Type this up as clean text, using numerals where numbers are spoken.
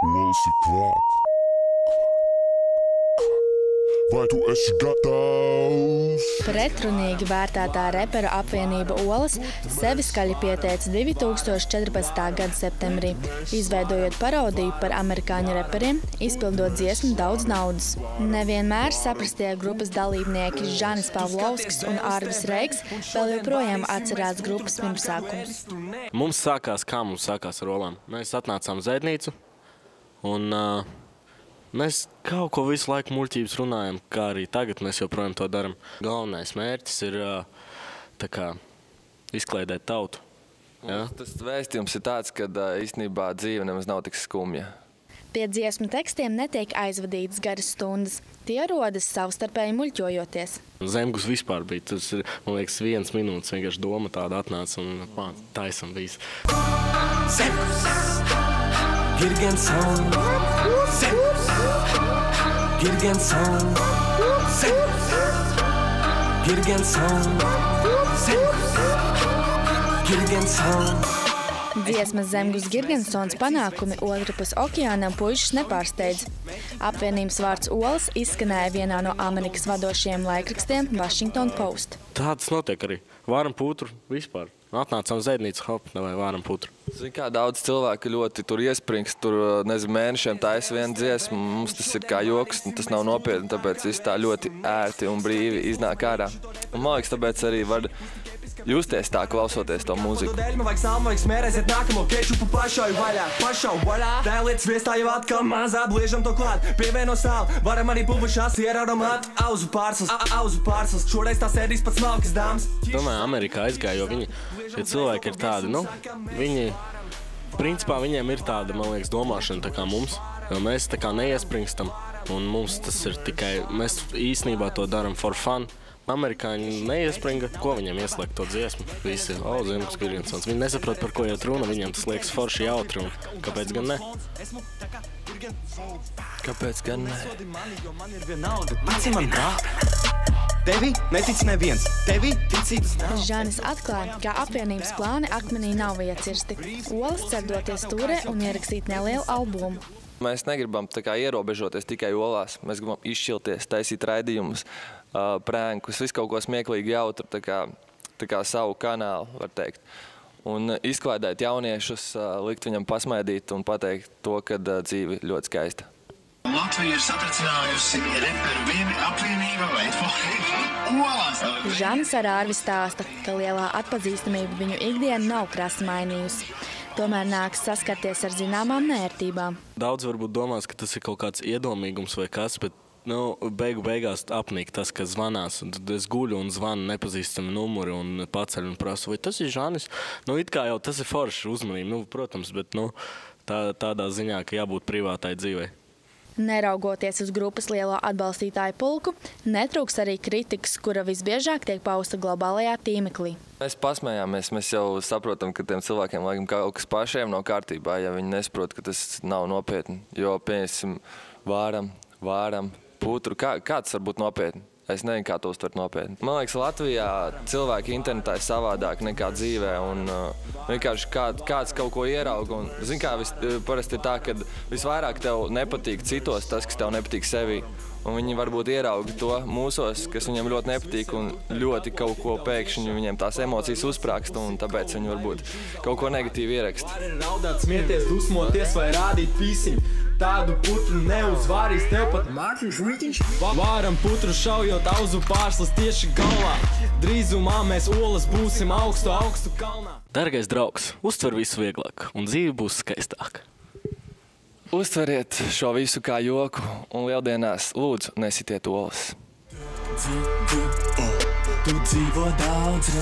Olas ir klāt. Vai tu esi gatavs? Pretrunīgi vērtētā repera apvienība Olas sevi skaļi pieteica 2014. gada septembrī, izveidojot parodiju par amerikāņu reperiem, izpildot dziesmu Daudz naudas. Nevienmēr saprastie grupas dalībnieki Žanis Pavlovskis un Arvis Reigs vēl joprojām atcerās grupas pirmsākumus. Mums sākās ar Olām. Mēs atnācām Zēdnīcu un mēs kaut ko visu laiku muļķības runājam, kā arī tagad mēs joprojām to daram. Galvenais mērķis ir tā kā izkliedēt tautu. Ja? Tas vēstījums ir tāds, ka īstenībā dzīve nemaz nav tik skumja. Pie dziesmu tekstiem netiek aizvadītas garas stundas. Tie rodas savstarpēji muļķojoties. Zemgus vispār bija. Tas ir, man liekas, 1 minūtes vienkārši doma tāda atnāca un taisam visu. Zemgus! Girgensson, Zemgus, Girgensson, Zemgus, Girgensson, Zemgus, Girgensson. Dziesmas Zemgus Girgensons panākumi otrpus okeānam puišus nepārsteidz. Apvienības vārds Olas izskanēja vienā no Amerikas vadošajiem laikrakstiem Washington Post. Tāds notiek arī. Vāram putru vispār. Atnācām Zēdnīcu, hop, vai vāram putru. Zini, kā daudz cilvēku ļoti tur iespringst, tur, nezinu, mēnešiem taisa vienu dziesmu. Mums tas ir kā joks, un tas nav nopietni, tāpēc viss tā ļoti ērti un brīvi iznāk ārā. Un man liekas, tāpēc arī var justies tā, klausoties to mūziku. Domāju, Amerikā aizgāja, jo šie cilvēki ir tādi, viņi, principā viņiem ir tāda, man liekas, domāšana tā kā mums, jo mēs tā kā neiespringstam, un mums tas ir tikai, mēs īstenībā to daram for fun. Amerikāņi neiespringa, ko viņiem ieslēgt to dziesmu. Visi, Zemgus Girgensons. Viņi nesaprot, par ko iet runa, viņiem tas liekas forši jautri, un kāpēc gan ne? Kāpēc gan ne? Maci man brāl! Tevi netic neviens, tevi ticības nav. Žanis atklāja, ka apvienības plāni akmenī nav iecirsti. Olas cer doties turē un ierakstīt nelielu albumu. Mēs negribam tā kā ierobežoties tikai Olās. Mēs gribam izšķilties, taisīt raidījumus, prēnkus, visu kaut ko smieklīgi jautru, tā kā savu kanālu, var teikt. Un izklaidēt jauniešus, likt viņam pasmaidīt un pateikt to, ka dzīve ļoti skaista. Latvija ir satricinājusi reperu apvienība vai Olās. Žanis ar Ārvi stāsta, ka lielā atpazīstamība viņu ikdienu nav krasi mainījusi. Tomēr nāks saskarties ar zināmām neērtībām. Daudz varbūt domās, ka tas ir kaut kāds iedomīgums vai kas, bet beigās apnīk tas, ka zvanās. Tad es guļu un zvanu nepazīstami numuri un paceļu un prasu, vai tas ir Žanis? It kā jau tas ir forši uzmanība, protams, bet tādā ziņā, ka jābūt privātai dzīvei. Neraugoties uz grupas lielo atbalstītāju pulku, netrūks arī kritikas, kura visbiežāk tiek pausta globālajā tīmeklī. Mēs pasmējāmies, mēs jau saprotam, ka tiem cilvēkiem laikam kaut kas pašiem nav kārtībā, ja viņi nesaprot, ka tas nav nopietni. Jo, pieņemsim, vāram putru, kā tas var būt nopietni? Es nezinu, kā to uztvert nopietni. Man liekas, Latvijā cilvēki internetā ir savādāk nekā dzīvē, un vienkārši kāds kaut ko ierauga. Zini, kā parasti ir tā, ka visvairāk tev nepatīk citos tas, kas tev nepatīk sevī. Un viņi varbūt ierauga to mūsos, kas viņiem ļoti nepatīk, un ļoti kaut ko pēkšņi viņiem tās emocijas uzsprākst, un tāpēc viņi varbūt kaut ko negatīvi ieraksta. Raudāt, smieties, dusmoties vai rādīt pīsiņu. Tādu putru neuzvārīs tev pat Mārtiņš Rītiņš. Vāram putru šaujot auzu pārslas tieši galvā. Drīzumā mēs Olas būsim augstu kalnā. Dargais draugs, uztver visu vieglāk, un dzīve būs skaistāka. Uztveriet šo visu kā joku, un lieldienās lūdzu nesitiet Olas. Tu dzīvo daudz.